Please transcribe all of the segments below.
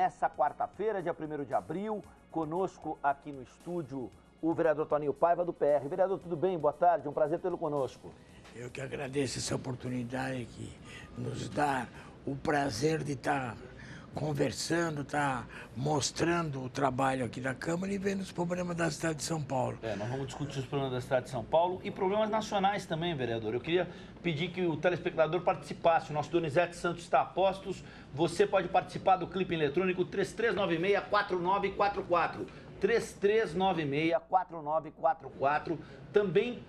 nessa quarta-feira, dia 1º de abril, conosco aqui no estúdio o vereador Toninho Paiva, do PR. Vereador, tudo bem? Boa tarde, um prazer tê-lo conosco. Eu que agradeço essa oportunidade que nos dá o prazer de estar conversando, estar mostrando o trabalho aqui da Câmara e vendo os problemas da cidade de São Paulo. Nós vamos discutir os problemas da cidade de São Paulo e problemas nacionais também, vereador. Eu queria pedir que o telespectador participasse. O nosso Donizete Santos está a postos. Você pode participar do clipe eletrônico 3396-4944. 3396-4944. Também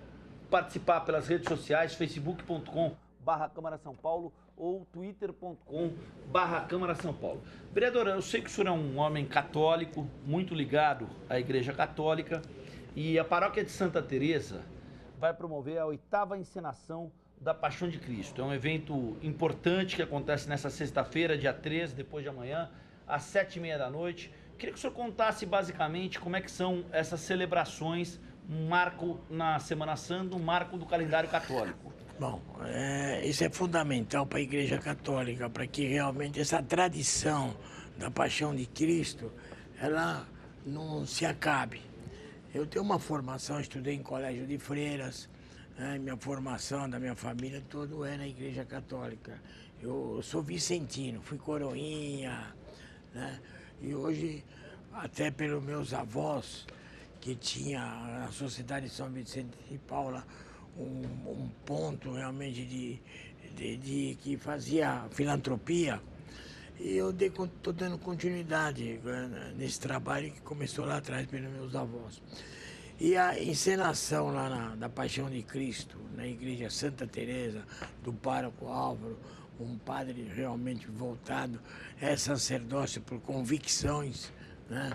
participar pelas redes sociais, facebook.com/Câmara São Paulo ou twitter.com/Câmara São Paulo. Vereadora, eu sei que o senhor é um homem católico, muito ligado à Igreja Católica, e a Paróquia de Santa Teresa vai promover a 8ª encenação da Paixão de Cristo. É um evento importante que acontece nessa sexta-feira, dia 13, depois de amanhã, às 7h30 da noite. Queria que o senhor contasse basicamente como é que são essas celebrações, um marco na Semana Santa, um marco do calendário católico. Bom, isso é fundamental para a Igreja Católica, para que realmente essa tradição da Paixão de Cristo, ela não se acabe. Eu tenho uma formação, estudei em colégio de freiras, né? Minha formação da minha família toda é na Igreja Católica. Eu sou vicentino, fui coroinha, né? E hoje, até pelos meus avós, que tinha a Sociedade de São Vicente de Paula, um ponto realmente que fazia filantropia, e eu estou dando continuidade nesse trabalho que começou lá atrás pelos meus avós. E a encenação lá da Paixão de Cristo, na Igreja Santa Teresa, do pároco Álvaro, um padre realmente voltado a sacerdócio por convicções, né?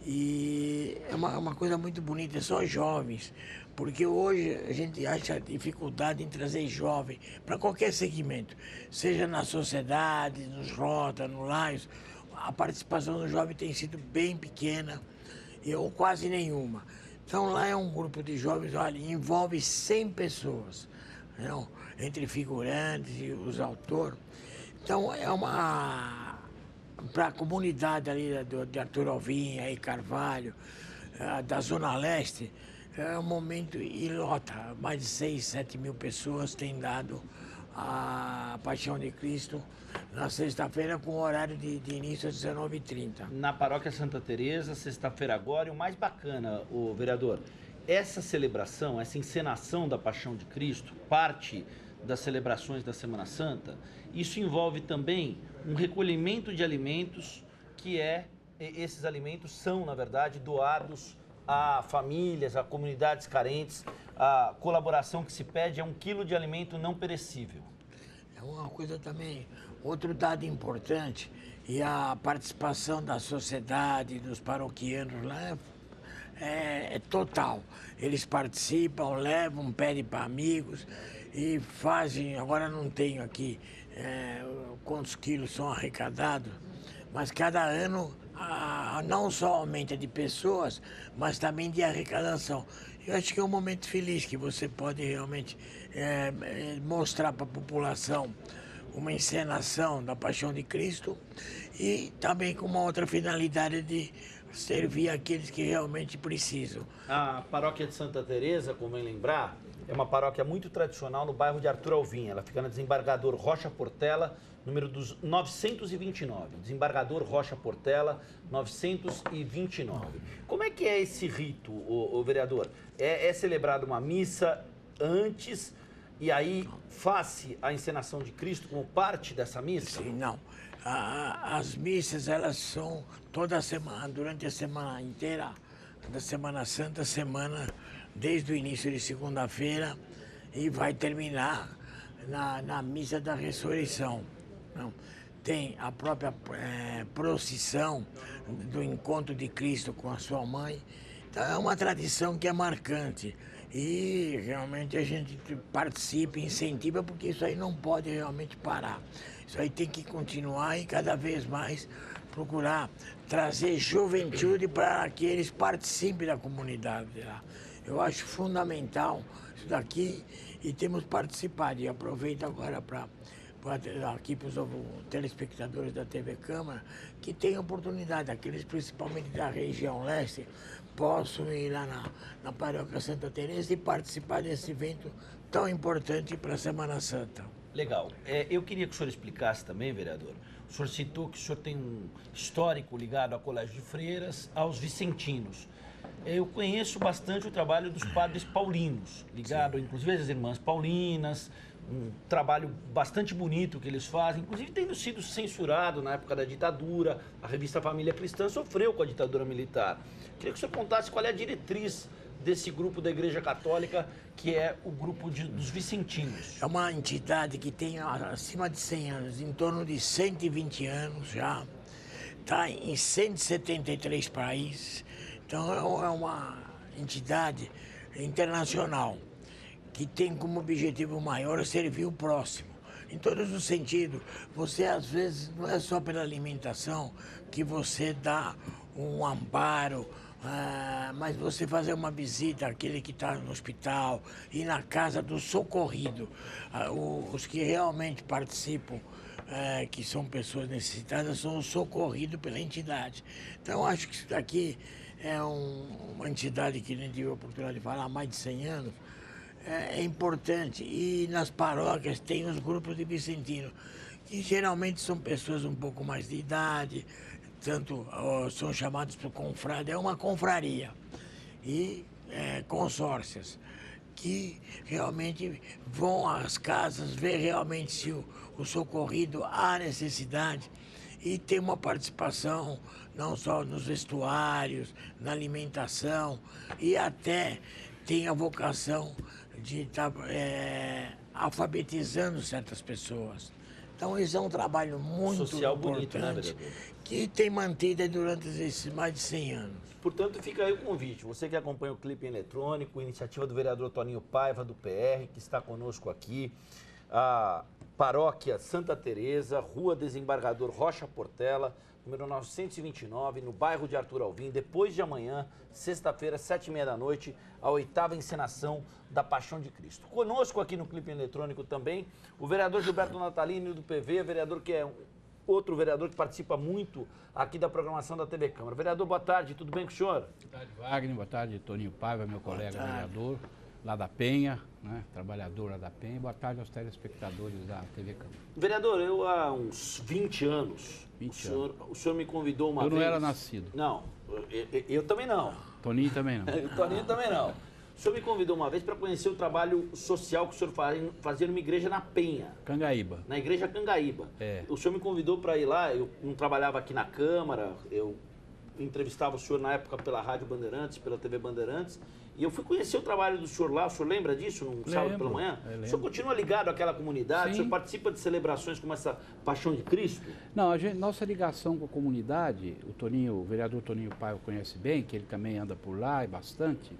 E é uma coisa muito bonita, só jovens, porque hoje a gente acha dificuldade em trazer jovem para qualquer segmento, seja na sociedade, nos rotas, no Laios, a participação do jovem tem sido bem pequena, ou quase nenhuma. Então lá é um grupo de jovens, olha, envolve 100 pessoas, não? Entre figurantes e os autores. Então é para a comunidade ali de Arthur Alvim, aí Carvalho, da Zona Leste, é um momento e lota. Mais de 6, 7 mil pessoas têm dado a Paixão de Cristo na sexta-feira com horário de início às 19h30. Na Paróquia Santa Teresa, sexta-feira agora, e o mais bacana, o vereador, essa celebração, essa encenação da Paixão de Cristo, parte das celebrações da Semana Santa, isso envolve também um recolhimento de alimentos esses alimentos são, na verdade, doados a famílias, a comunidades carentes. A colaboração que se pede é 1 quilo de alimento não perecível. É uma coisa também, outro dado importante, e a participação da sociedade, dos paroquianos lá é total. Eles participam, levam, pedem para amigos e fazem, agora não tenho aqui quantos quilos são arrecadados, mas cada ano não só aumenta de pessoas, mas também de arrecadação. Eu acho que é um momento feliz que você pode realmente mostrar para a população uma encenação da Paixão de Cristo e também com uma outra finalidade de servir aqueles que realmente precisam. A Paróquia de Santa Teresa, convém lembrar, é uma paróquia muito tradicional no bairro de Arthur Alvim. Ela fica na Desembargador Rocha Portela, número 929. Desembargador Rocha Portela, 929. Como é que é esse rito, o vereador? É celebrada uma missa antes e aí faz-se a encenação de Cristo como parte dessa missa? Sim, não. As missas, elas são toda semana, durante a semana inteira da Semana Santa, desde o início de segunda-feira e vai terminar na missa da ressurreição. Não. Tem a própria procissão do encontro de Cristo com a sua mãe. Então é uma tradição que é marcante e realmente a gente participa, incentiva, porque isso aí não pode realmente parar. Isso aí tem que continuar e cada vez mais procurar trazer juventude para que eles participem da comunidade. Eu acho fundamental isso daqui e temos participado. E aproveito agora para aqui para os telespectadores da TV Câmara, que tem oportunidade, aqueles principalmente da região leste, possam ir lá na Paróquia Santa Teresa e participar desse evento tão importante para a Semana Santa. Legal. Eu queria que o senhor explicasse também, vereador. O senhor citou que o senhor tem um histórico ligado ao Colégio de Freiras, aos vicentinos. Eu conheço bastante o trabalho dos padres paulinos, ligado inclusive às irmãs paulinas, um trabalho bastante bonito que eles fazem, inclusive tendo sido censurado na época da ditadura. A revista Família Cristã sofreu com a ditadura militar. Queria que o senhor contasse qual é a diretriz desse grupo da Igreja Católica, que é o grupo dos vicentinos. É uma entidade que tem acima de 100 anos, em torno de 120 anos já, está em 173 países, então é uma entidade internacional que tem como objetivo maior servir o próximo. Em todos os sentidos, você às vezes não é só pela alimentação que você dá um amparo, mas você fazer uma visita àquele que está no hospital, ir na casa do socorrido, os que realmente participam, que são pessoas necessitadas, são socorridos pela entidade. Então, acho que isso daqui é uma entidade que a gente tive a oportunidade de falar há mais de 100 anos, é importante. E nas paróquias tem os grupos de vicentino, que geralmente são pessoas um pouco mais de idade, tanto são chamados por confrade, é uma confraria, e consórcias, que realmente vão às casas, ver realmente se o socorrido há necessidade, e tem uma participação não só nos vestuários, na alimentação, e até tem a vocação de estar alfabetizando certas pessoas. Então, isso é um trabalho muito social importante, bonito, né, vereador? Que tem mantido durante esses mais de 100 anos. Portanto, fica aí o convite. Você que acompanha o Clipe Eletrônico, iniciativa do vereador Toninho Paiva, do PR, que está conosco aqui, a Paróquia Santa Teresa, Rua Desembargador Rocha Portela, número 929, no bairro de Arthur Alvim, depois de amanhã, sexta-feira, 7h30 da noite, a 8ª encenação da Paixão de Cristo. Conosco aqui no Clipe Eletrônico também, o vereador Gilberto Natalini, do PV, vereador que é outro vereador que participa muito aqui da programação da TV Câmara. Vereador, boa tarde, tudo bem com o senhor? Boa tarde, Wagner, boa tarde, Toninho Paiva, meu colega vereador, lá da Penha, né, trabalhador lá da Penha, boa tarde aos telespectadores da TV Câmara. Vereador, eu há uns 20 anos, o senhor me convidou uma vez... Eu não era nascido. Não, eu também não. Toninho também não. O Toninho também não. O senhor me convidou uma vez para conhecer o trabalho social que o senhor fazia numa igreja na Penha. Cangaíba. Na igreja Cangaíba. É. O senhor me convidou para ir lá, eu não trabalhava aqui na Câmara, eu entrevistava o senhor na época pela Rádio Bandeirantes, pela TV Bandeirantes, e eu fui conhecer o trabalho do senhor lá. O senhor lembra disso, num sábado pela manhã? O senhor continua ligado àquela comunidade? Sim. O senhor participa de celebrações como essa Paixão de Cristo? Não, nossa ligação com a comunidade, o vereador Toninho Paiva conhece bem, que ele também anda por lá e bastante,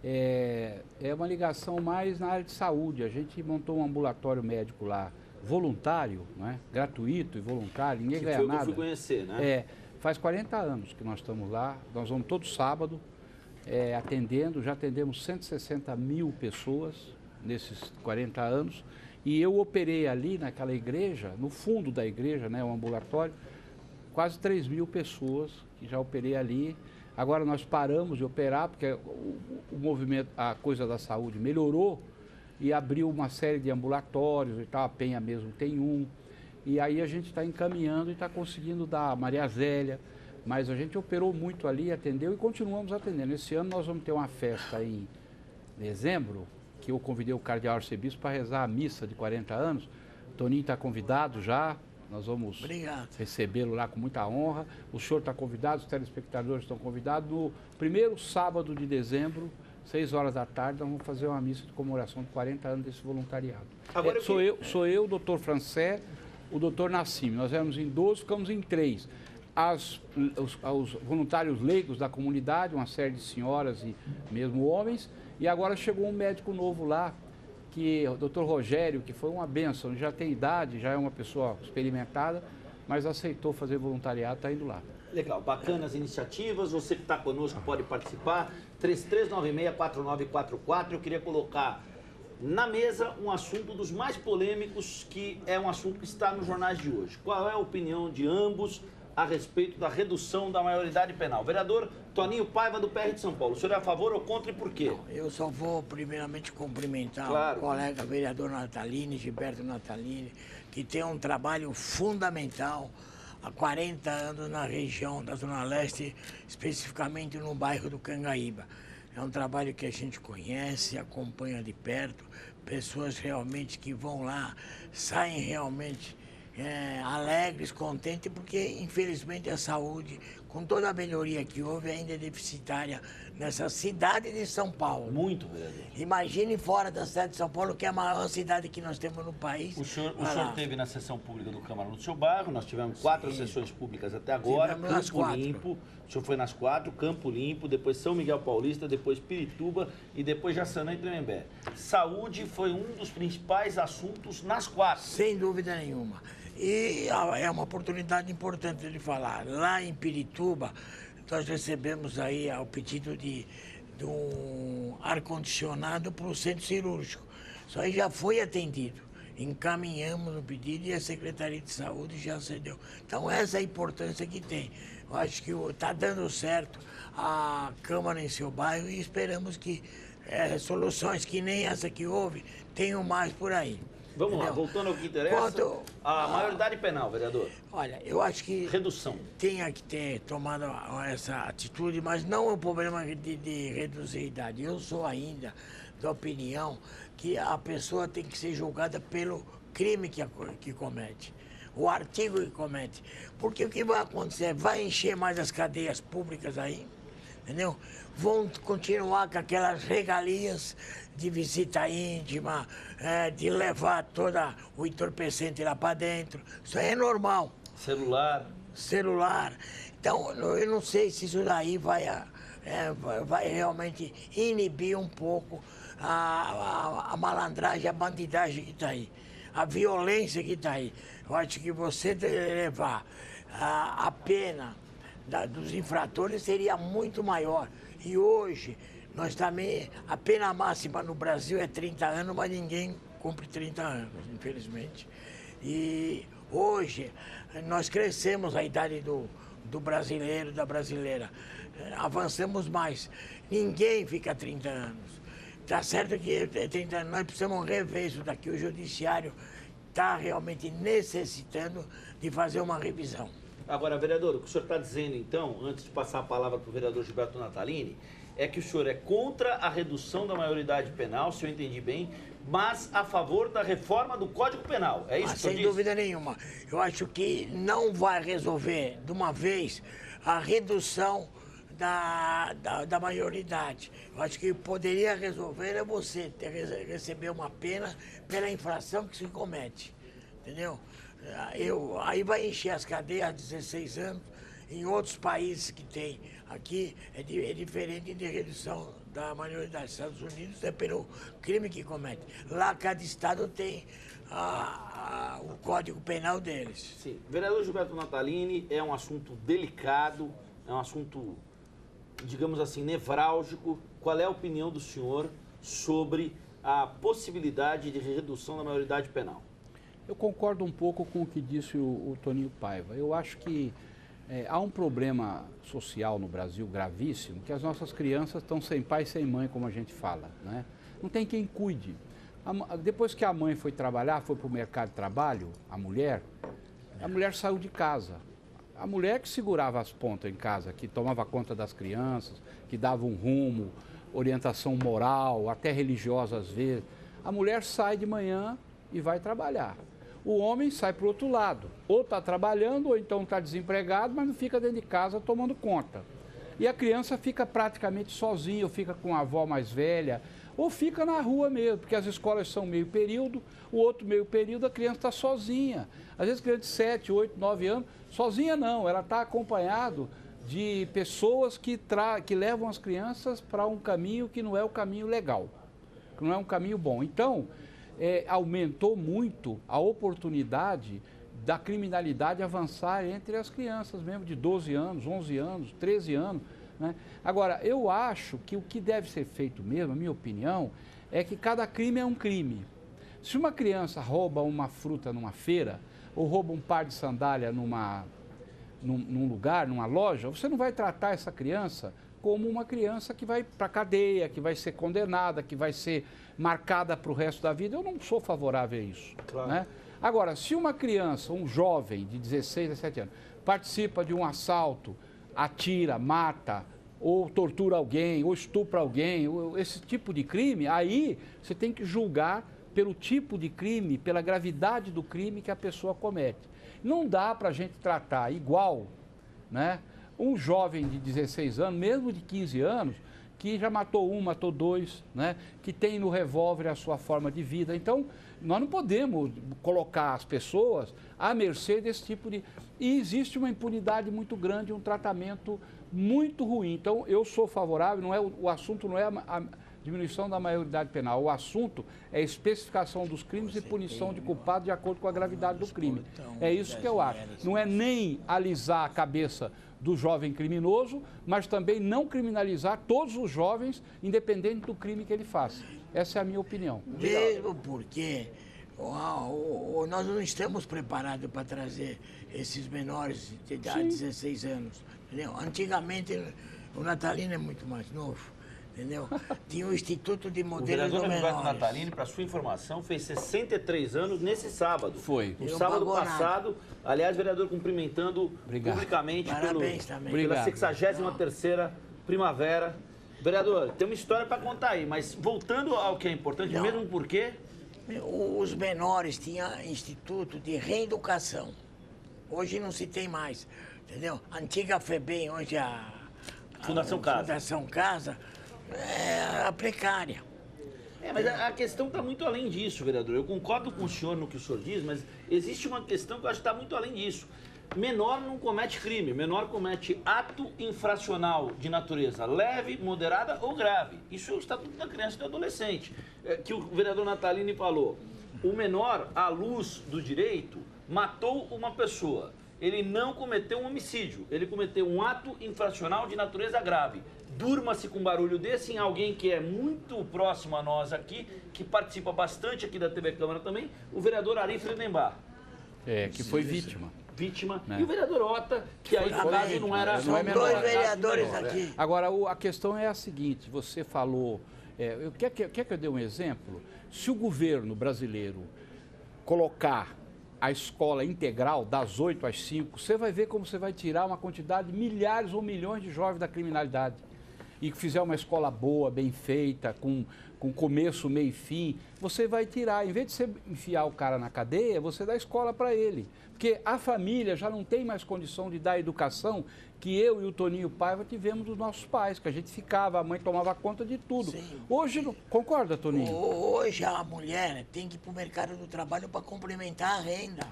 é uma ligação mais na área de saúde. A gente montou um ambulatório médico lá, voluntário, né? Gratuito e voluntário, ninguém ganha nada. Que eu fui conhecer, né? Faz 40 anos que nós estamos lá, nós vamos todo sábado atendendo, já atendemos 160 mil pessoas nesses 40 anos, e eu operei ali naquela igreja, no fundo da igreja, né, um ambulatório, quase 3 mil pessoas que já operei ali. Agora nós paramos de operar porque o movimento, a coisa da saúde melhorou e abriu uma série de ambulatórios e tal, a Penha mesmo tem um. E aí a gente está encaminhando e está conseguindo dar a Maria Zélia, mas a gente operou muito ali, atendeu e continuamos atendendo. Esse ano nós vamos ter uma festa em dezembro, que eu convidei o cardeal arcebispo para rezar a missa de 40 anos. O Toninho está convidado já, nós vamos recebê-lo lá com muita honra. O senhor está convidado, os telespectadores estão convidados. No primeiro sábado de dezembro, 6 horas da tarde, nós vamos fazer uma missa de comemoração de 40 anos desse voluntariado. Agora sou eu, o doutor Francé, o doutor Nassim. Nós éramos em 12, ficamos em 3. Os voluntários leigos da comunidade, uma série de senhoras e mesmo homens, e agora chegou um médico novo lá, que o doutor Rogério, que foi uma bênção, já tem idade, já é uma pessoa experimentada, mas aceitou fazer voluntariado, está indo lá. Legal, bacanas iniciativas, você que está conosco pode participar, 3396-4944, eu queria colocar Na mesa, um assunto dos mais polêmicos, que é um assunto que está nos jornais de hoje. Qual é a opinião de ambos a respeito da redução da maioridade penal? Vereador Toninho Paiva, do PR de São Paulo, o senhor é a favor ou contra e por quê? Eu só vou primeiramente cumprimentar Claro. o colega vereador Natalini, Gilberto Natalini, que tem um trabalho fundamental há 40 anos na região da Zona Leste, especificamente no bairro do Cangaíba. É um trabalho que a gente conhece, acompanha de perto, pessoas realmente que vão lá, saem realmente alegres, contentes, porque infelizmente a saúde, com toda a melhoria que houve, ainda é deficitária nessa cidade de São Paulo. Muito, vereador. Imagine fora da cidade de São Paulo, que é a maior cidade que nós temos no país. O senhor teve na sessão pública do Câmara no seu bairro, nós tivemos 4 sessões públicas até agora, Campo Limpo, o senhor foi nas 4, Campo Limpo, depois São Miguel Paulista, depois Pirituba e depois Jaçanã e Tremembé. Saúde foi um dos principais assuntos nas 4. Sem dúvida nenhuma. E é uma oportunidade importante de falar. Lá em Pirituba, nós recebemos aí o pedido de um ar-condicionado para o centro cirúrgico. Isso aí já foi atendido. Encaminhamos o pedido e a Secretaria de Saúde já cedeu. Então, essa é a importância que tem. Eu acho que está dando certo a Câmara em seu bairro e esperamos que soluções que nem essa que houve tenham mais por aí. Vamos lá, voltando ao que interessa, a maioridade penal, vereador. Olha, eu acho que redução. Tenha que ter tomado essa atitude, mas não é um problema de reduzir a idade. Eu sou ainda da opinião que a pessoa tem que ser julgada pelo crime que comete, o artigo que comete. Porque o que vai acontecer? Vai encher mais as cadeias públicas aí, entendeu? Vão continuar com aquelas regalias de visita íntima, de levar toda o entorpecente lá para dentro. Isso aí é normal. Celular. Então, eu não sei se isso daí vai realmente inibir um pouco a malandragem, a bandidagem que está aí, a violência que está aí. Eu acho que você levar a pena dos infratores seria muito maior. E hoje, nós também, a pena máxima no Brasil é 30 anos, mas ninguém cumpre 30 anos, infelizmente. E hoje, nós crescemos a idade do brasileiro, da brasileira. Avançamos mais. Ninguém fica 30 anos. Está certo que 30 anos, nós precisamos rever isso daqui. O judiciário está realmente necessitando de fazer uma revisão. Agora, vereador, o que o senhor está dizendo, então, antes de passar a palavra para o vereador Gilberto Natalini, é que o senhor é contra a redução da maioridade penal, se eu entendi bem, mas a favor da reforma do Código Penal. É isso que o senhor disse? Sem dúvida nenhuma. Eu acho que não vai resolver, de uma vez, a redução da maioridade. Eu acho que poderia resolver é você receber uma pena pela infração que se comete, entendeu? Aí vai encher as cadeias a 16 anos. Em outros países que tem aqui, é diferente de redução da maioridade. Estados Unidos é pelo crime que comete. Lá, cada estado tem o Código Penal deles. Sim. Vereador Gilberto Natalini, é um assunto delicado, é um assunto, digamos assim, nevrálgico. Qual é a opinião do senhor sobre a possibilidade de redução da maioridade penal? Eu concordo um pouco com o que disse o Toninho Paiva. Eu acho que há um problema social no Brasil gravíssimo, que as nossas crianças estão sem pai e sem mãe, como a gente fala, né? Não tem quem cuide. Depois que a mãe foi trabalhar, foi para o mercado de trabalho, a mulher saiu de casa. A mulher que segurava as pontas em casa, que tomava conta das crianças, que dava um rumo, orientação moral, até religiosa às vezes. A mulher sai de manhã e vai trabalhar. O homem sai para o outro lado, ou está trabalhando, ou então está desempregado, mas não fica dentro de casa tomando conta. E a criança fica praticamente sozinha, ou fica com a avó mais velha, ou fica na rua mesmo, porque as escolas são meio período, o outro meio período a criança está sozinha. Às vezes criança de 7, 8, 9 anos, sozinha não, ela está acompanhado de pessoas que levam as crianças para um caminho que não é o caminho legal, que não é um caminho bom. Então, aumentou muito a oportunidade da criminalidade avançar entre as crianças mesmo, de 12 anos, 11 anos, 13 anos. Né? Agora, eu acho que o que deve ser feito mesmo, a minha opinião, é que cada crime é um crime. Se uma criança rouba uma fruta numa feira, ou rouba um par de sandália num lugar, numa loja, você não vai tratar essa criança como uma criança que vai para a cadeia, que vai ser condenada, que vai ser marcada para o resto da vida. Eu não sou favorável a isso. Claro. Né? Agora, se uma criança, um jovem de 16 a 17 anos, participa de um assalto, atira, mata, ou tortura alguém, ou estupra alguém, ou esse tipo de crime, aí você tem que julgar pelo tipo de crime, pela gravidade do crime que a pessoa comete. Não dá para a gente tratar igual, né, um jovem de 16 anos, mesmo de 15 anos, que já matou um, matou dois, né, que tem no revólver a sua forma de vida. Então, nós não podemos colocar as pessoas à mercê desse tipo de... E existe uma impunidade muito grande, um tratamento muito ruim. Então, eu sou favorável, não é, o assunto não é a diminuição da maioridade penal, o assunto é a especificação dos crimes e punição de culpado de acordo com a gravidade do crime. É isso que eu acho. Não é nem alisar a cabeça do jovem criminoso, mas também não criminalizar todos os jovens, independente do crime que ele faça. Essa é a minha opinião. Mesmo porque nós não estamos preparados para trazer esses menores de idade, 16 anos. Entendeu? Antigamente, o Natalino é muito mais novo. Entendeu? Tinha o Instituto de Modelos do Menores. O Natalini, para sua informação, fez 63 anos nesse sábado. Foi. No sábado passado. Nada. Aliás, vereador, cumprimentando publicamente pela 63ª primavera. Vereador, tem uma história para contar aí, mas voltando ao que é importante, mesmo porque... Os menores tinham instituto de reeducação. Hoje não se tem mais, entendeu? A antiga FEBEM, hoje a Fundação Casa. Fundação Casa, é precária. Mas a questão está muito além disso, vereador. Eu concordo com o senhor no que o senhor diz, mas existe uma questão que eu acho que está muito além disso. Menor não comete crime, menor comete ato infracional de natureza leve, moderada ou grave. Isso é o Estatuto da Criança e do Adolescente, que o vereador Natalini falou. O menor, à luz do direito, matou uma pessoa. Ele não cometeu um homicídio, ele cometeu um ato infracional de natureza grave. Durma-se com um barulho desse em alguém que é muito próximo a nós aqui, que participa bastante aqui da TV Câmara também, o vereador Ari Friedenbach. Que foi vítima. E o vererador Ota, que aí no caso não era... São dois vereadores aqui. Agora, a questão é a seguinte, você falou... Quer que eu dê um exemplo? Se o governo brasileiro colocar a escola integral das 8 às 5, você vai ver como você vai tirar uma quantidade de milhares ou milhões de jovens da criminalidade. E que fizer uma escola boa, bem feita, com começo, meio e fim, você vai tirar. Em vez de você enfiar o cara na cadeia, você dá escola para ele. Porque a família já não tem mais condição de dar a educação que eu e o Toninho Paiva tivemos dos nossos pais, que a gente ficava, a mãe tomava conta de tudo. Sim. Hoje, concorda, Toninho? Hoje a mulher tem que ir para o mercado do trabalho para complementar a renda.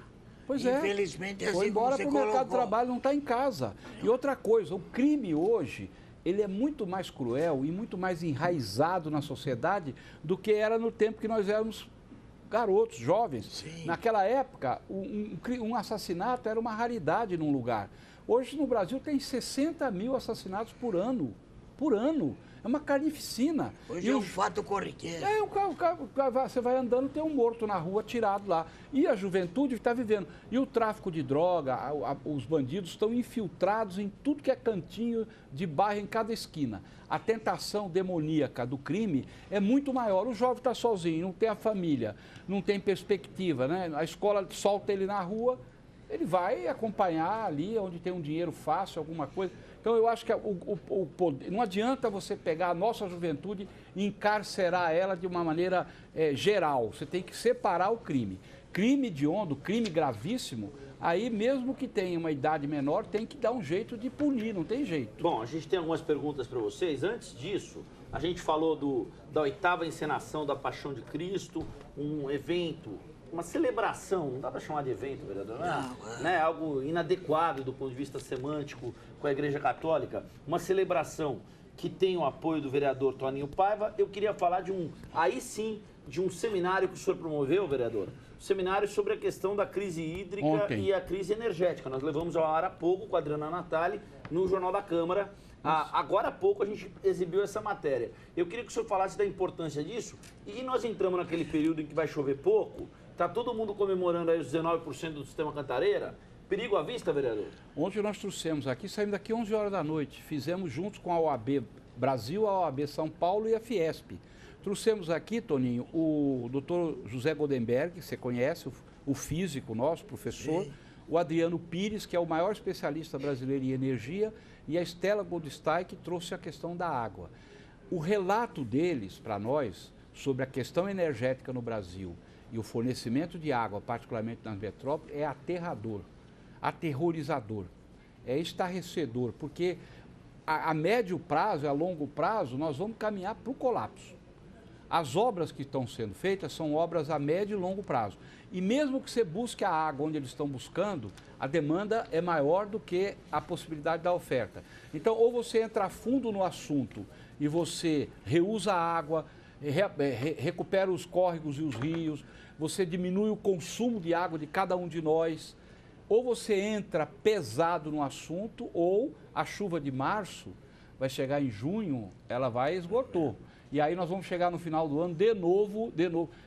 Pois é. Infelizmente, assim foi embora para o mercado do trabalho, não está em casa. E outra coisa, o crime hoje, ele é muito mais cruel e muito mais enraizado na sociedade do que era no tempo que nós éramos garotos, jovens. Sim. Naquela época, um assassinato era uma raridade num lugar. Hoje no Brasil tem 60 mil assassinatos por ano. Por ano. É uma carnificina. Hoje é um fato corriqueiro. Você vai andando, tem um morto na rua, tirado lá. E a juventude está vivendo. E o tráfico de droga, os bandidos estão infiltrados em tudo que é cantinho de bairro, em cada esquina. A tentação demoníaca do crime é muito maior. O jovem está sozinho, não tem a família, não tem perspectiva, né? A escola solta ele na rua, ele vai acompanhar ali onde tem um dinheiro fácil, alguma coisa. Então, eu acho que não adianta você pegar a nossa juventude e encarcerar ela de uma maneira geral. Você tem que separar o crime. Crime hediondo, crime gravíssimo, aí mesmo que tenha uma idade menor, tem que dar um jeito de punir, não tem jeito. Bom, a gente tem algumas perguntas para vocês. Antes disso, a gente falou da 8ª encenação da Paixão de Cristo, um evento... Uma celebração, não dá para chamar de evento, vereador, né? Algo inadequado do ponto de vista semântico com a Igreja Católica. Uma celebração que tem o apoio do vereador Toninho Paiva. Eu queria falar de um seminário que o senhor promoveu, vereador. Um seminário sobre a questão da crise hídrica e a crise energética. Nós levamos ao ar há pouco com a Adriana Natali no Jornal da Câmara Agora há pouco a gente exibiu essa matéria. Eu queria que o senhor falasse da importância disso. E nós entramos naquele período em que vai chover pouco, está todo mundo comemorando aí os 19% do sistema Cantareira. Perigo à vista, vereador? Ontem nós trouxemos aqui, saímos daqui 11 horas da noite, fizemos juntos com a OAB Brasil, a OAB São Paulo e a Fiesp. Trouxemos aqui, Toninho, o doutor José Goldenberg, que você conhece, o físico nosso, professor, sim, o Adriano Pires, que é o maior especialista brasileiro em energia, e a Estela Goldstein, que trouxe a questão da água. O relato deles para nós sobre a questão energética no Brasil e o fornecimento de água, particularmente nas metrópoles, é aterrador, aterrorizador, é estarrecedor, porque a médio prazo e a longo prazo nós vamos caminhar para o colapso. As obras que estão sendo feitas são obras a médio e longo prazo. E mesmo que você busque a água onde eles estão buscando, a demanda é maior do que a possibilidade da oferta. Então, ou você entra a fundo no assunto e você reusa a água, recupera os córregos e os rios, você diminui o consumo de água de cada um de nós, ou você entra pesado no assunto, ou a chuva de março vai chegar em junho, ela vai esgotou. E aí nós vamos chegar no final do ano de novo.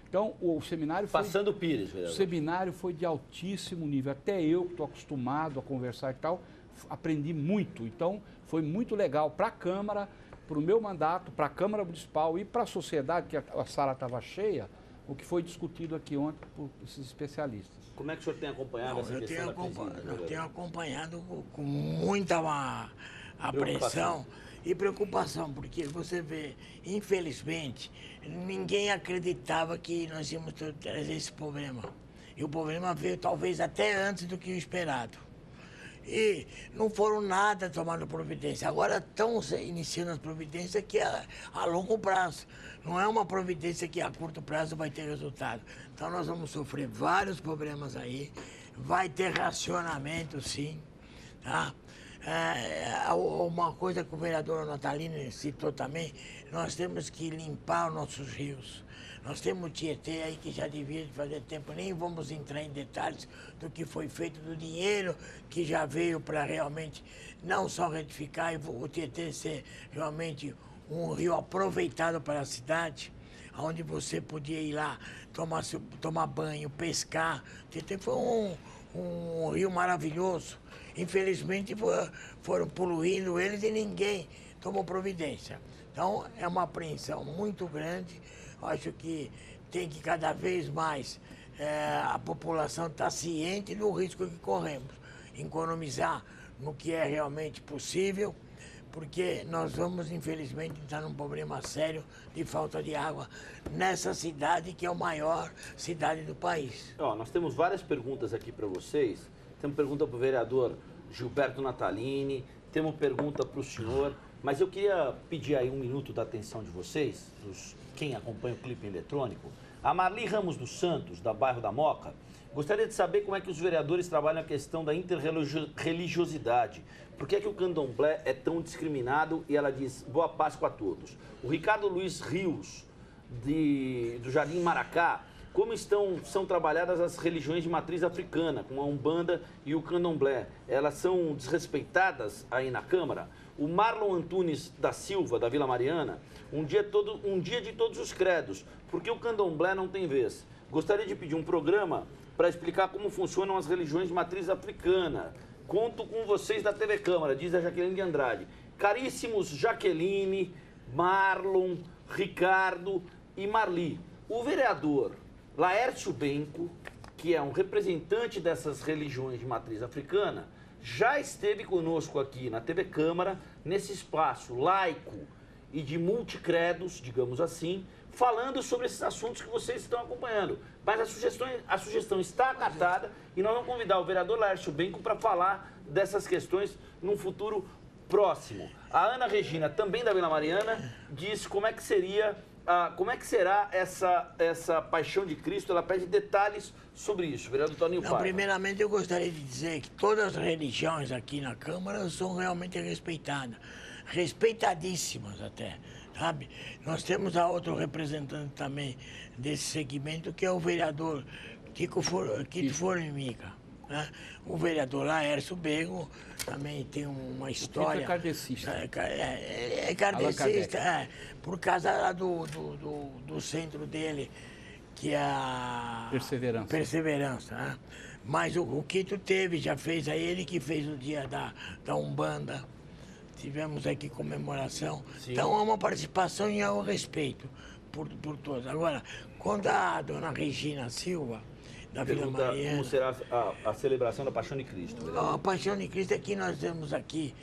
Então, o seminário foi... Passando Pires, vereador. O seminário foi de altíssimo nível. Até eu, que estou acostumado a conversar e tal, aprendi muito. Então, foi muito legal para a Câmara, para o meu mandato, para a Câmara Municipal e para a sociedade, que a sala estava cheia, o que foi discutido aqui ontem por esses especialistas. Como é que o senhor tem acompanhado essa questão da piscina? Eu tenho acompanhado com muita apreensão e preocupação, porque você vê, infelizmente, ninguém acreditava que nós íamos trazer esse problema. E o problema veio talvez até antes do que o esperado. E não foram nada tomando providência. Agora estão iniciando as providências que é a longo prazo. Não é uma providência que a curto prazo vai ter resultado. Então nós vamos sofrer vários problemas aí. Vai ter racionamento, sim, tá? Uma coisa que o vereador Natalino citou também, nós temos que limpar os nossos rios. Nós temos o Tietê aí que já devia fazer tempo, nem vamos entrar em detalhes do que foi feito, do dinheiro que já veio para realmente não só retificar e o Tietê ser realmente um rio aproveitado para a cidade, onde você podia ir lá tomar banho, pescar. O Tietê foi um rio maravilhoso. Infelizmente foram poluindo eles e ninguém tomou providência. Então é uma apreensão muito grande. Acho que tem que cada vez mais a população estar ciente do risco que corremos. Economizar no que é realmente possível, porque nós vamos, infelizmente, estar num problema sério de falta de água nessa cidade, que é a maior cidade do país. Nós temos várias perguntas aqui para vocês. Temos pergunta para o vereador Gilberto Natalini, temos pergunta para o senhor, mas eu queria pedir aí um minuto da atenção de vocês, quem acompanha o clipe eletrônico. A Marli Ramos dos Santos, da bairro da Moca, gostaria de saber como é que os vereadores trabalham a questão da interreligiosidade. Por que é que o candomblé é tão discriminado? E ela diz, boa Páscoa a todos. O Ricardo Luiz Rios, do Jardim Maracá, como são trabalhadas as religiões de matriz africana, como a Umbanda e o Candomblé? Elas são desrespeitadas aí na Câmara? O Marlon Antunes da Silva, da Vila Mariana, um dia de todos os credos, porque o Candomblé não tem vez. Gostaria de pedir um programa para explicar como funcionam as religiões de matriz africana. Conto com vocês da TV Câmara, diz a Jaqueline de Andrade. Caríssimos Jaqueline, Marlon, Ricardo e Marli, o vereador Laércio Benco, que é um representante dessas religiões de matriz africana, já esteve conosco aqui na TV Câmara, nesse espaço laico e de multicredos, digamos assim, falando sobre esses assuntos que vocês estão acompanhando. Mas a sugestão está acatada e nós vamos convidar o vereador Laércio Benco para falar dessas questões num futuro próximo. A Ana Regina, também da Vila Mariana, diz como é que será essa paixão de Cristo. Ela pede detalhes sobre isso. Vereador Toninho Paiva. Primeiramente, eu gostaria de dizer que todas as religiões aqui na Câmara são realmente respeitadas. Respeitadíssimas até, sabe? Nós temos a outro representante também desse segmento, que é o vereador Kiko Formiga. né? O vereador Laércio Bego também tem uma história. É kardecista. É kardecista, por causa lá do centro dele, que é a Perseverança, né? Mas o Quito já fez, aí ele que fez o dia da Umbanda. Tivemos aqui comemoração. Sim. Então é uma participação e é um respeito por todos. Agora, quando a dona Regina Silva, da Vila Mariana... Como será a celebração da Paixão de Cristo? A Paixão de Cristo é que nós temos aqui,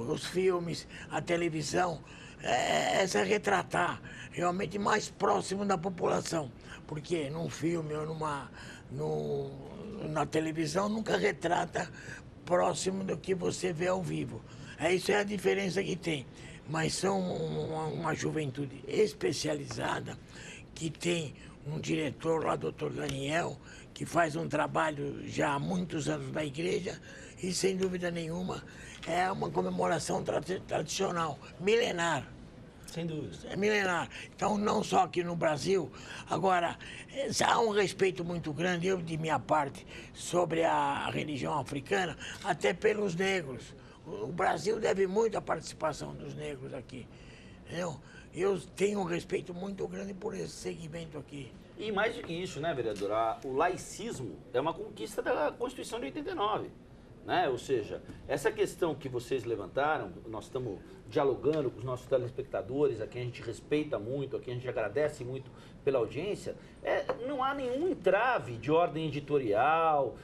os filmes, a televisão, essa retratar realmente mais próximo da população. Porque num filme ou na televisão nunca retrata próximo do que você vê ao vivo. Isso é a diferença que tem. Mas são uma juventude especializada, que tem um diretor lá, doutor Daniel, que faz um trabalho já há muitos anos na igreja e, sem dúvida nenhuma, é uma comemoração tradicional, milenar. Sem dúvida. É milenar. Então, não só aqui no Brasil, agora, há um respeito muito grande, eu de minha parte, sobre a religião africana, até pelos negros. O Brasil deve muito à participação dos negros aqui. Eu tenho um respeito muito grande por esse segmento aqui. E mais do que isso, né, vereador? O laicismo é uma conquista da Constituição de 89. Né? Ou seja, essa questão que vocês levantaram, nós estamos dialogando com os nossos telespectadores, a quem a gente respeita muito, a quem a gente agradece muito pela audiência, não há nenhum entrave de ordem editorial,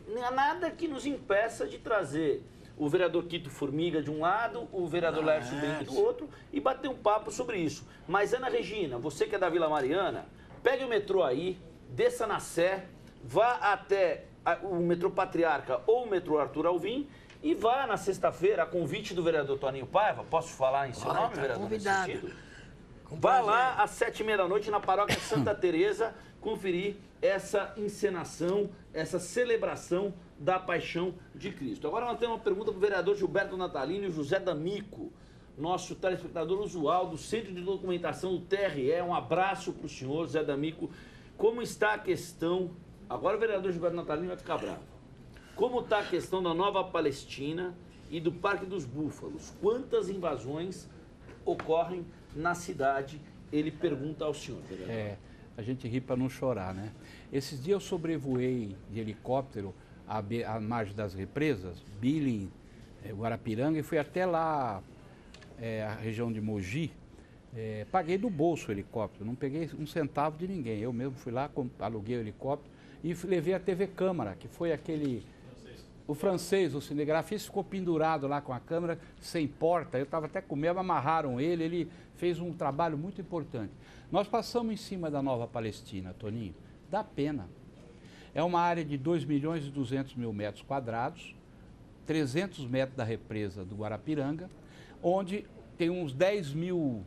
não há nada que nos impeça de trazer o vereador Quito Formiga de um lado, o vereador Laércio Bego do outro, e bater um papo sobre isso. Mas, Ana Regina, você que é da Vila Mariana, pegue o metrô aí, desça na Sé, vá até o metrô Patriarca ou o metrô Arthur Alvim e vá na sexta-feira, a convite do vereador Toninho Paiva, posso falar em seu nome, vereador? Convidado. Vá lá às 7h30 da noite na paróquia Santa Teresa conferir essa encenação, essa celebração da Paixão de Cristo. Agora nós temos uma pergunta para o vereador Gilberto Natalino e José D'Amico, nosso telespectador usual do Centro de Documentação do TRE. Um abraço para o senhor, José D'Amico. Como está a questão... Agora o vereador Gilberto Natalino vai ficar bravo. Como está a questão da Nova Palestina e do Parque dos Búfalos? Quantas invasões ocorrem na cidade? Ele pergunta ao senhor, vereador. A gente ri para não chorar, né? Esses dias eu sobrevoei de helicóptero à margem das represas, Billing, Guarapiranga, e fui até lá, a região de Mogi. Paguei do bolso o helicóptero, não peguei um centavo de ninguém. Eu mesmo fui lá, aluguei o helicóptero e levei a TV Câmara, que foi o francês, o cinegrafista, ficou pendurado lá com a câmera, sem porta. Eu estava até com medo, amarraram ele fez um trabalho muito importante. Nós passamos em cima da Nova Palestina, Toninho, dá pena. É uma área de 2.200.000 metros quadrados, 300 metros da represa do Guarapiranga, onde tem uns 10 mil,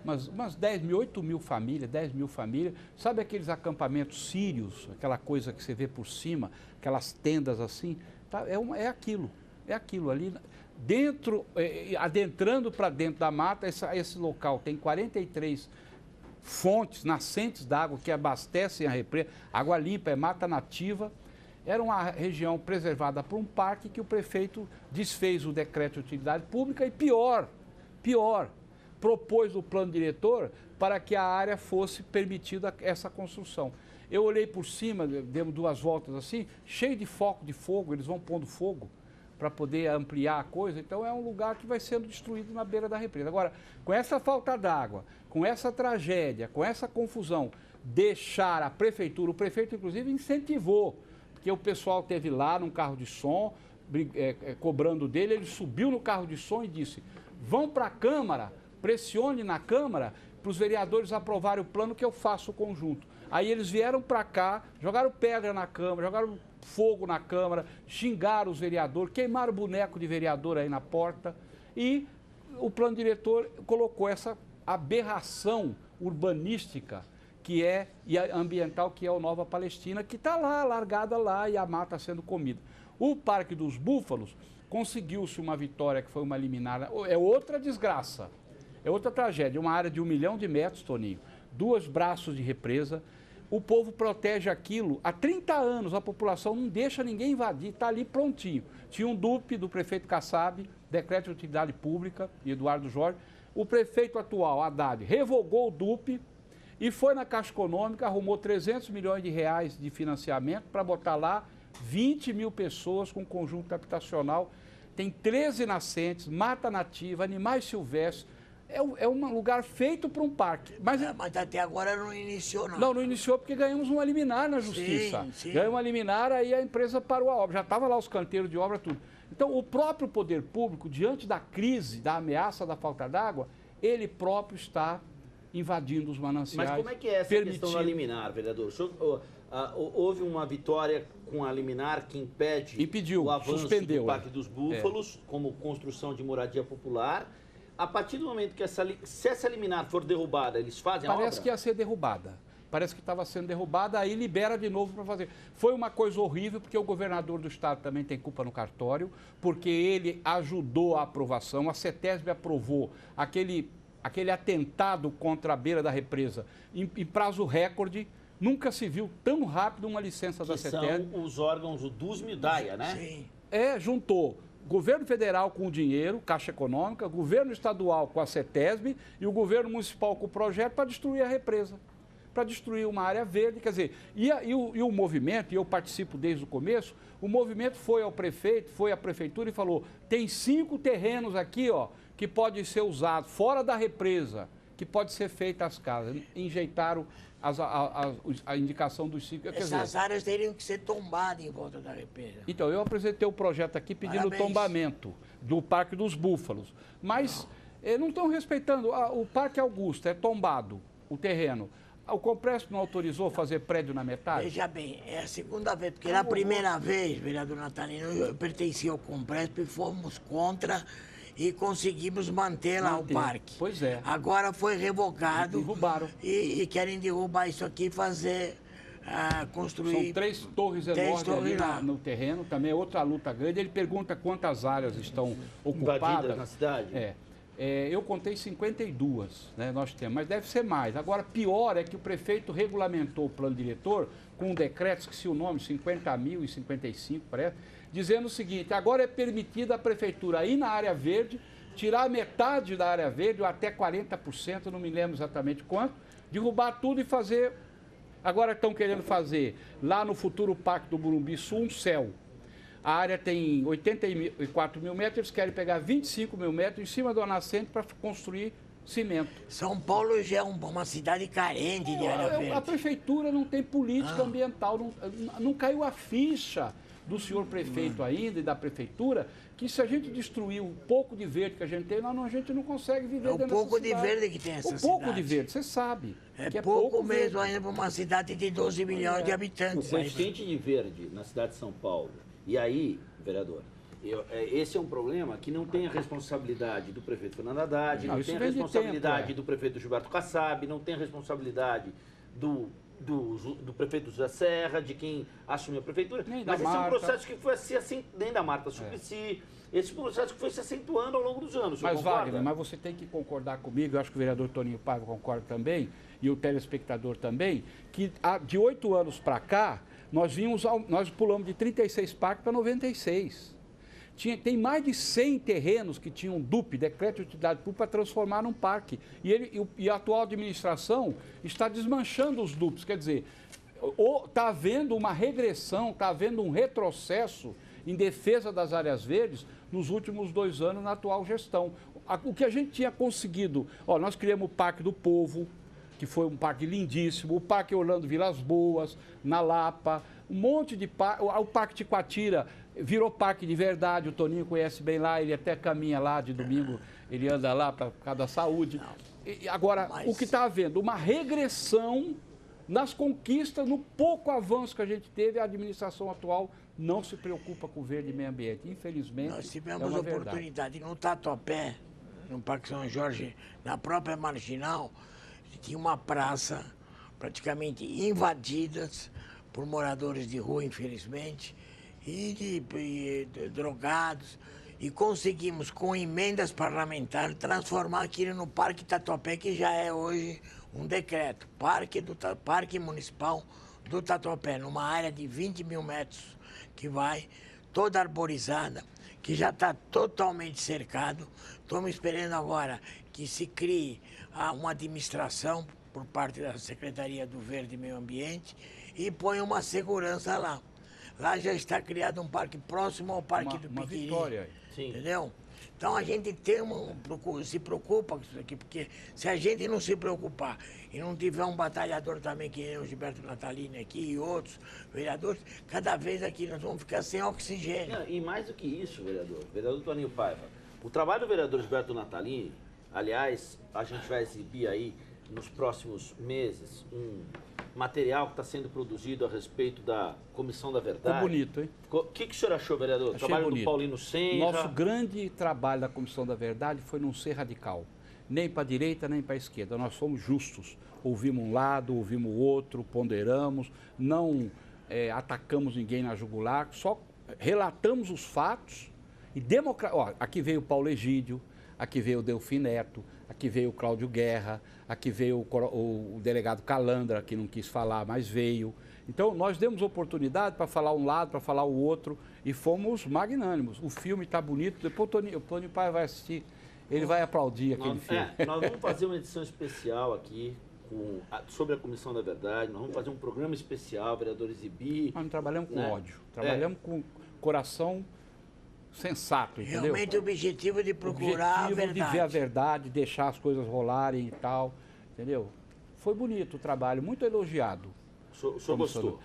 umas 10 mil, 8 mil famílias, 10 mil famílias. Sabe aqueles acampamentos sírios, aquela coisa que você vê por cima, aquelas tendas assim? Tá, é aquilo ali. Dentro, adentrando para dentro da mata, esse local tem 43 fontes, nascentes d'água que abastecem a represa, água limpa, é mata nativa. Era uma região preservada por um parque que o prefeito desfez o decreto de utilidade pública e pior, propôs o plano diretor para que a área fosse permitida essa construção. Eu olhei por cima, demos 2 voltas assim, cheio de foco de fogo, eles vão pondo fogo para poder ampliar a coisa. Então é um lugar que vai sendo destruído na beira da represa. Agora, com essa falta d'água, com essa tragédia, com essa confusão, deixar a prefeitura, o prefeito inclusive incentivou, porque o pessoal teve lá num carro de som, cobrando dele, ele subiu no carro de som e disse: vão para a Câmara, pressione na Câmara para os vereadores aprovarem o plano que eu faço o conjunto. Aí eles vieram para cá, jogaram pedra na Câmara, jogaram fogo na Câmara, xingaram os vereadores, queimaram o boneco de vereador aí na porta e o plano diretor colocou essa aberração urbanística e ambiental que é o Nova Palestina, que está lá, largada lá e a mata está sendo comida. O Parque dos Búfalos conseguiu-se uma vitória que foi uma liminar, é outra desgraça, é outra tragédia, uma área de 1 milhão de metros, Toninho, 2 braços de represa, o povo protege aquilo. Há 30 anos a população não deixa ninguém invadir, está ali prontinho. Tinha um DUP do prefeito Kassab, decreto de utilidade pública, de Eduardo Jorge. O prefeito atual, Haddad, revogou o DUP e foi na Caixa Econômica, arrumou 300 milhões de reais de financiamento para botar lá 20 mil pessoas com conjunto habitacional. Tem 13 nascentes, mata nativa, animais silvestres. É um lugar feito para um parque. Mas até agora não iniciou, não. Não iniciou porque ganhamos uma liminar na justiça. Sim. Ganhamos uma liminar, aí a empresa parou a obra. Já estava lá os canteiros de obra, tudo. Então, o próprio poder público, diante da crise, da ameaça da falta d'água, ele próprio está invadindo os mananciais. Mas como é que é essa questão da liminar, vereador? Houve uma vitória com a liminar que impede o avanço do Parque dos Búfalos, como construção de moradia popular. A partir do momento que se essa liminar for derrubada, eles fazem a obra? Parece que ia ser derrubada. Parece que estava sendo derrubada, aí libera de novo para fazer. Foi uma coisa horrível, porque o governador do estado também tem culpa no cartório, porque ele ajudou a aprovação, a CETESB aprovou aquele atentado contra a beira da represa em prazo recorde. Nunca se viu tão rápido uma licença da CETESB. São os órgãos, o DUSM e o DAIA, né? Sim. Juntou governo federal com o dinheiro, Caixa Econômica, governo estadual com a CETESB e o governo municipal com o projeto para destruir a represa, para destruir uma área verde. Quer dizer, e o movimento, e eu participo desde o começo, o movimento foi ao prefeito, foi à prefeitura e falou, tem 5 terrenos aqui, ó, que podem ser usados, fora da represa, que pode ser feita as casas. Enjeitaram a indicação dos 5. Essas áreas teriam que ser tombadas em volta da represa. Então, eu apresentei o projeto aqui pedindo tombamento do Parque dos Búfalos. Mas não estão respeitando. O Parque Augusto é tombado, o terreno. O Compresp não autorizou fazer prédio na metade? Veja bem, é a segunda vez, porque na primeira vez, vereador Natalino, eu pertencia ao Compresp e fomos contra e conseguimos manter lá o parque. Pois é. Agora foi revogado. Derrubaram. E querem derrubar isso aqui e fazer, construir... São 3 torres enormes ali no terreno, também é outra luta grande. Ele pergunta quantas áreas estão ocupadas. Invadidas na cidade? Eu contei 52, né, nós temos, mas deve ser mais. Agora, pior é que o prefeito regulamentou o plano diretor com um decreto, esqueci o nome, 50.055, parece, dizendo o seguinte, agora é permitida a prefeitura ir na área verde, tirar metade da área verde, ou até 40%, não me lembro exatamente quanto, derrubar tudo e fazer... Agora estão querendo fazer, lá no futuro Parque do Morumbi Sul, um céu. A área tem 84 mil metros, eles querem pegar 25 mil metros em cima do nascente para construir cimento. São Paulo já é uma cidade carente de área verde. A prefeitura não tem política ambiental, não caiu a ficha do senhor prefeito ainda e da prefeitura, que se a gente destruir o pouco de verde que a gente tem, a gente não consegue viver dentro dessa cidade. É o pouco de verde que tem essa cidade. O pouco de verde, você sabe. É pouco mesmo ainda para uma cidade de 12 milhões de habitantes. O coeficiente de verde na cidade de São Paulo. E aí, vereador, esse é um problema que não tem a responsabilidade do prefeito Fernando Haddad, não tem a responsabilidade do prefeito Gilberto Kassab, não tem a responsabilidade do prefeito José Serra, de quem assumiu a prefeitura. Mas esse é um processo que foi assim, nem da Marta Suplicy, esse processo que foi se acentuando ao longo dos anos. Mas, Wagner, mas você tem que concordar comigo, eu acho que o vereador Toninho Paiva concorda também, e o telespectador também, que de 8 anos para cá, nós pulamos de 36 parques para 96. Tem mais de 100 terrenos que tinham DUP, Decreto de Utilidade Pública, para transformar num parque. E a atual administração está desmanchando os DUPs. Quer dizer, está havendo uma regressão, está havendo um retrocesso em defesa das áreas verdes nos últimos 2 anos na atual gestão. O que a gente tinha conseguido, nós criamos o Parque do Povo, que foi um parque lindíssimo, o Parque Orlando Vilas Boas, na Lapa, um monte de parque, o Parque Ticoatira virou parque de verdade, o Toninho conhece bem lá, ele até caminha lá de domingo, ele anda lá para cada saúde. Agora, o que está havendo? Uma regressão nas conquistas, no pouco avanço que a gente teve, a administração atual não se preocupa com o verde e meio ambiente, infelizmente. Nós tivemos a oportunidade no Tatuapé, no Parque São Jorge, na própria Marginal, tinha uma praça praticamente invadida por moradores de rua, infelizmente, e de drogados. E conseguimos, com emendas parlamentares, transformar aquilo no Parque Tatuapé, que já é hoje um decreto, Parque Municipal do Tatuapé, numa área de 20 mil metros, que vai toda arborizada, que já está totalmente cercado. Estamos esperando agora que se crie uma administração por parte da Secretaria do Verde e Meio Ambiente e ponha uma segurança lá. Lá já está criado um parque próximo ao Parque do Piquiri. Vitória. Sim. Entendeu? Então a gente se preocupa com isso aqui, porque se a gente não se preocupar e não tiver um batalhador também, que nem o Gilberto Natalini aqui e outros vereadores, cada vez aqui nós vamos ficar sem oxigênio. Não, e mais do que isso, vereador Toninho Paiva, o trabalho do vereador Gilberto Natalini, aliás, a gente vai exibir aí nos próximos meses um material que está sendo produzido a respeito da Comissão da Verdade. Ficou bonito, hein? O que o senhor achou, vereador? Achei Trabalho bonito. do Paulino Senra. Nosso grande trabalho da Comissão da Verdade foi não ser radical. Nem para a direita, nem para a esquerda. Nós fomos justos. Ouvimos um lado, ouvimos o outro, ponderamos, não atacamos ninguém na jugular, só relatamos os fatos e aqui veio o Paulo Egídio, aqui veio o Delfim Neto, aqui veio o Cláudio Guerra, aqui veio o delegado Calandra, que não quis falar, mas veio. Então, nós demos oportunidade para falar um lado, para falar o outro, e fomos magnânimos. O filme está bonito, depois o Toninho Paiva vai assistir, ele vai aplaudir aquele filme. Nós vamos fazer uma edição especial aqui sobre a Comissão da Verdade, nós vamos fazer um programa especial, vereador exibir. Nós não trabalhamos com né? ódio, trabalhamos com coração sensato, entendeu? Realmente o objetivo de procurar a verdade. De ver a verdade, deixar as coisas rolarem e tal, entendeu? Foi bonito o trabalho, muito elogiado. O senhor gostou?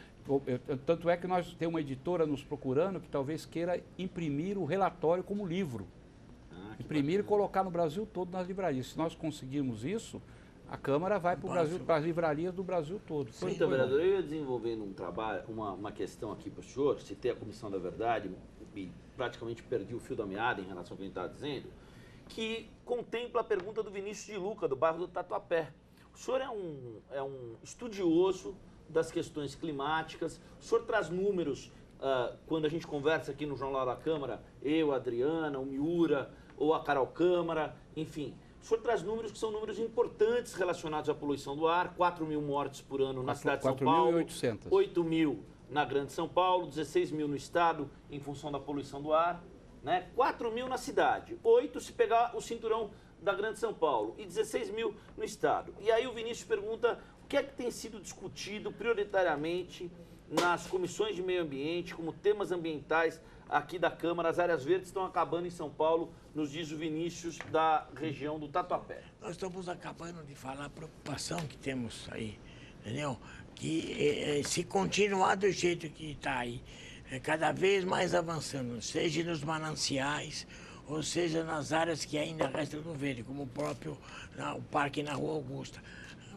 Tanto é que nós temos uma editora nos procurando que talvez queira imprimir o relatório como livro. Imprimir e colocar no Brasil todo nas livrarias. Se nós conseguirmos isso, a Câmara vai para o Brasil, para as livrarias do Brasil todo. Então, vereador, eu ia desenvolvendo um trabalho, uma questão aqui para o senhor, citei a Comissão da Verdade e praticamente perdi o fio da meada em relação ao que a gente estava dizendo, que contempla a pergunta do Vinícius de Luca, do bairro do Tatuapé. O senhor é um estudioso das questões climáticas, o senhor traz números, quando a gente conversa aqui no Jornal da Câmara, eu, a Adriana, o Miura, ou a Carol Câmara, enfim, o senhor traz números que são números importantes relacionados à poluição do ar, 4 mil mortes por ano na cidade de São Paulo, 4.800. 8 mil na Grande São Paulo, 16 mil no estado em função da poluição do ar, né? 4 mil na cidade, 8 se pegar o cinturão da Grande São Paulo e 16 mil no estado. E aí o Vinícius pergunta o que é que tem sido discutido prioritariamente nas comissões de meio ambiente, como temas ambientais aqui da Câmara. As áreas verdes estão acabando em São Paulo, nos diz o Vinícius, da região do Tatuapé. Nós estamos acabando de falar a preocupação que temos aí, entendeu? Que se continuar do jeito que está aí, cada vez mais avançando, seja nos mananciais, ou seja nas áreas que ainda restam do verde, como o próprio o parque na Rua Augusta,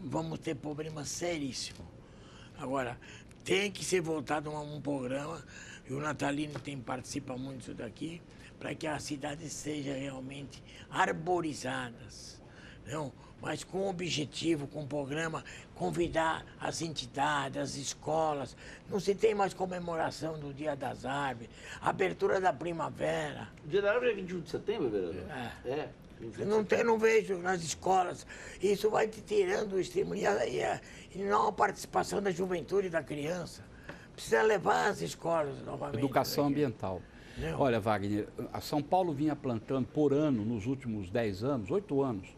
vamos ter problemas seríssimos. Agora, tem que ser voltado a um programa, e o Natalino participa muito disso daqui, para que as cidades sejam realmente arborizadas, não? Mas com objetivo, com programa, convidar as entidades, as escolas. Não se tem mais comemoração do Dia das Árvores, abertura da primavera. O Dia da Árvore é 21 de setembro, vereador? É. Não vejo nas escolas. Isso vai te tirando o estímulo e não a participação da juventude e da criança. Precisa levar as escolas novamente. Educação ambiental. Não. Olha, Wagner, a São Paulo vinha plantando por ano, nos últimos 10 anos, 8 anos,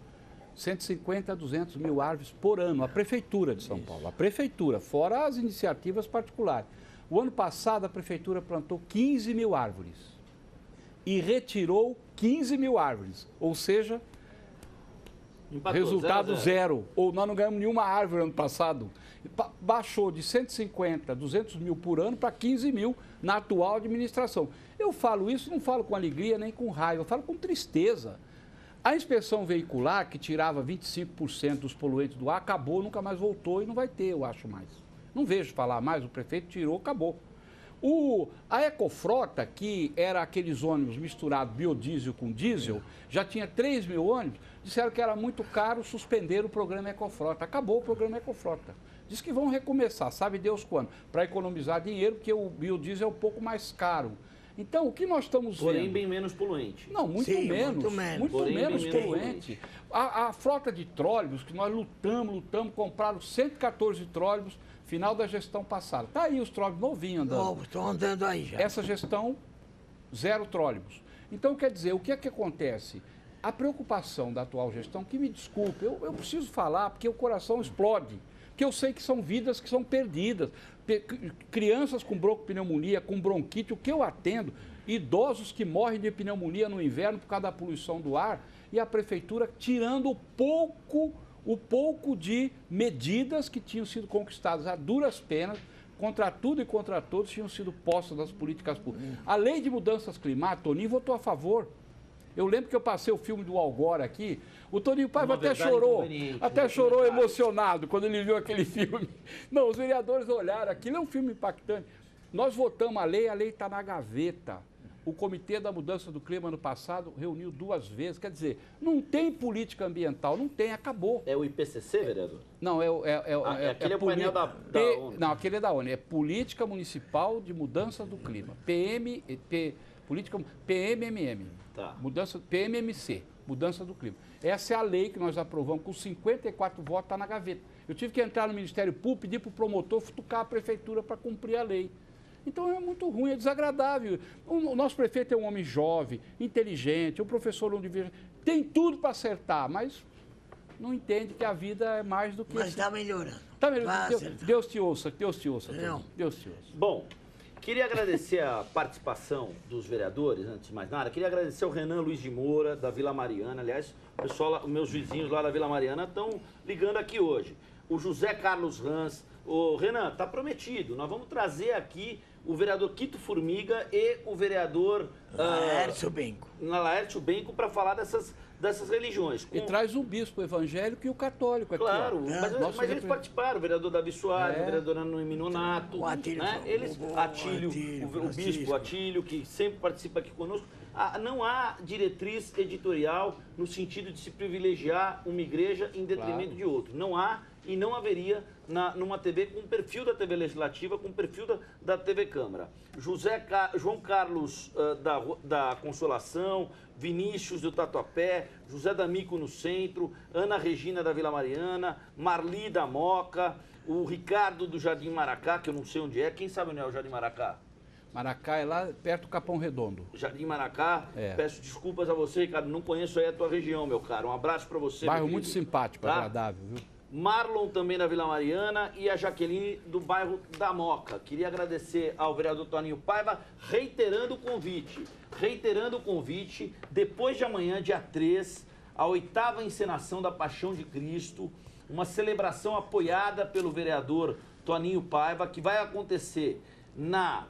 150 a 200 mil árvores por ano. A Prefeitura de São Paulo, a Prefeitura, fora as iniciativas particulares. O ano passado, a Prefeitura plantou 15 mil árvores e retirou 15 mil árvores, ou seja, Empatou, resultado zero. Ou nós não ganhamos nenhuma árvore ano passado. Baixou de 150, 200 mil por ano para 15 mil na atual administração. Eu falo isso, não falo com alegria nem com raiva, eu falo com tristeza. A inspeção veicular, que tirava 25% dos poluentes do ar, acabou, nunca mais voltou e não vai ter, eu acho mais. Não vejo falar mais, o prefeito tirou, acabou. A Ecofrota, que era aqueles ônibus misturados biodiesel com diesel, já tinha 3 mil ônibus, disseram que era muito caro suspender o programa Ecofrota. Acabou o programa Ecofrota. Diz que vão recomeçar, sabe Deus quando, para economizar dinheiro, porque o biodiesel é um pouco mais caro. Então, o que nós estamos vendo... Porém, bem menos poluente. Não, muito Sim, menos. Muito Porém, menos bem menos poluente. A frota de trólebus, que nós lutamos, compraram 114 trólebus, final da gestão passada. Está aí os trólebus novinhos andando. Novo, estão andando aí já. Essa gestão, 0 trólebus. Então, quer dizer, o que é que acontece? A preocupação da atual gestão, que me desculpe, eu preciso falar porque o coração explode. Porque eu sei que são vidas que são perdidas. Crianças com broncopneumonia, com bronquite, o que eu atendo, idosos que morrem de pneumonia no inverno por causa da poluição do ar, e a prefeitura tirando o pouco de medidas que tinham sido conquistadas a duras penas, contra tudo e contra todos, tinham sido postas nas políticas públicas. A lei de mudanças climáticas, Toninho votou a favor. Eu lembro que eu passei o filme do Al Gore aqui, o Toninho Paiva até chorou emocionado quando ele viu aquele filme. Não, os vereadores olharam, aquilo é um filme impactante. Nós votamos a lei está na gaveta. O Comitê da Mudança do Clima ano passado reuniu 2 vezes. Quer dizer, não tem política ambiental, não tem, acabou. É o IPCC, vereador? Não, aquele é o painel da ONU. Não, aquele é da ONU, é Política Municipal de Mudança do Clima. PMMM. Tá. PMMC, Mudança do Clima. Essa é a lei que nós aprovamos, com 54 votos, está na gaveta. Eu tive que entrar no Ministério Público, pedir para o promotor futucar a prefeitura para cumprir a lei. Então é muito ruim, é desagradável. O nosso prefeito é um homem jovem, inteligente, um professor universitário, tem tudo para acertar, mas não entende que a vida é mais do que... Mas está melhorando. Está melhorando. Deus te ouça, Deus te ouça. Deus te ouça. Bom, queria agradecer a participação dos vereadores, antes de mais nada. Queria agradecer ao Renan Luiz de Moura, da Vila Mariana. Aliás, o pessoal, meus vizinhos lá da Vila Mariana estão ligando aqui hoje. O José Carlos Rans. Ô, Renan, está prometido. Nós vamos trazer aqui o vereador Quito Formiga e o vereador... Laércio Benco. Laércio Benco, para falar dessas religiões. E traz o bispo evangélico e o católico aqui. Claro, mas eles participaram, o vereador Davi Soares, o vereador Noemi Nonato, o Atílio, né? O bispo Atílio, que sempre participa aqui conosco. Não há diretriz editorial no sentido de se privilegiar uma igreja em detrimento de outra. Não há e não haveria numa TV com o perfil da TV Legislativa, com o perfil da TV Câmara. João Carlos da Consolação, Vinícius do Tatuapé, José D'Amico no Centro, Ana Regina da Vila Mariana, Marli da Moca, o Ricardo do Jardim Maracá, que eu não sei onde é. Quem sabe onde é o Jardim Maracá? Maracá é lá perto do Capão Redondo. Jardim Maracá. Peço desculpas a você, Ricardo. Não conheço aí a tua região, meu caro. Um abraço para você. Bairro muito simpático, agradável, viu? Marlon também da Vila Mariana e a Jaqueline do bairro da Moca. Queria agradecer ao vereador Toninho Paiva, reiterando o convite, depois de amanhã, dia 3, a 8ª encenação da Paixão de Cristo, uma celebração apoiada pelo vereador Toninho Paiva, que vai acontecer na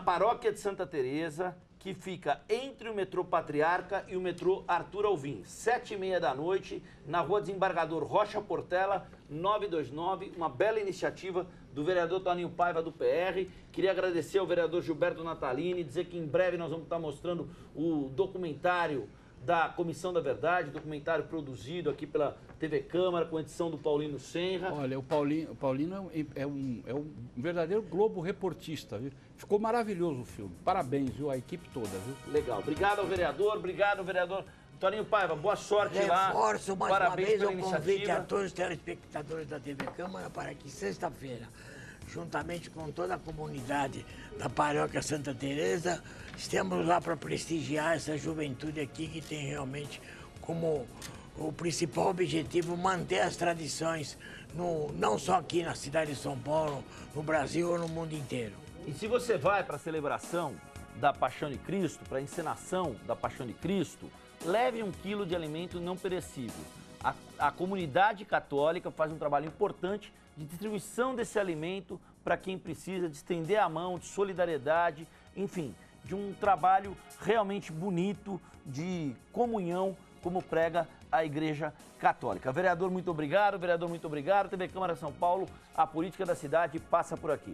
paróquia de Santa Teresa, que fica entre o metrô Patriarca e o metrô Arthur Alvim, 7h30 da noite, na rua Desembargador Rocha Portela, 929, uma bela iniciativa do vereador Toninho Paiva, do PR. Queria agradecer ao vereador Gilberto Natalini, dizer que em breve nós vamos estar mostrando o documentário da Comissão da Verdade, documentário produzido aqui pela TV Câmara, com edição do Paulino Senra. Olha, o Paulino é um verdadeiro globo reportista, viu? Ficou maravilhoso o filme. Parabéns, viu? A equipe toda, viu? Legal. Obrigado ao vereador, Toninho Paiva, boa sorte lá. Reforço mais Parabéns uma vez pela o convite iniciativa. a todos os telespectadores da TV Câmara para que sexta-feira, juntamente com toda a comunidade da Paróquia Santa Teresa, estamos lá para prestigiar essa juventude aqui que tem realmente como o principal objetivo manter as tradições, não só aqui na cidade de São Paulo, no Brasil ou no mundo inteiro. E se você vai para a celebração da Paixão de Cristo, para a encenação da Paixão de Cristo, leve 1 quilo de alimento não perecível. A comunidade católica faz um trabalho importante de distribuição desse alimento para quem precisa, de estender a mão, de solidariedade, enfim, de um trabalho realmente bonito de comunhão, como prega a Igreja Católica. Vereador, muito obrigado. TV Câmara São Paulo, a política da cidade passa por aqui.